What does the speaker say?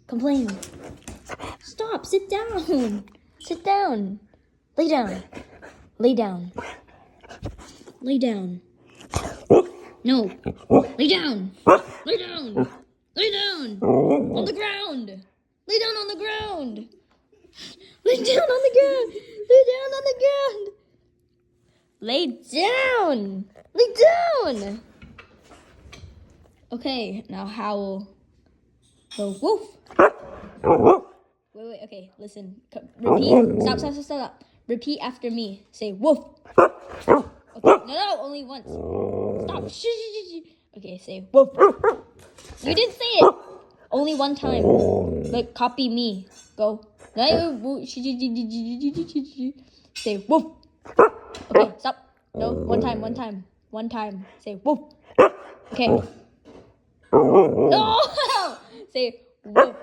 Complain. Stop. Sit down. Sit down. Lay down. Lay down. Lay down. No. Lay down. Lay down. Lay down. On the ground. Lay down on the ground. Lay down on the ground. Lay down on the ground. Lay down. Lay down. Okay, now howl. The woof. Wait, okay, listen. Repeat. Stop. Repeat after me. Say woof. Okay, no, only once. Stop. Okay, say woof. You didn't say it. Only one time. Like, copy me. Go. Say woof. Okay, stop. No, one time. Say woof. Okay. No! Say woof.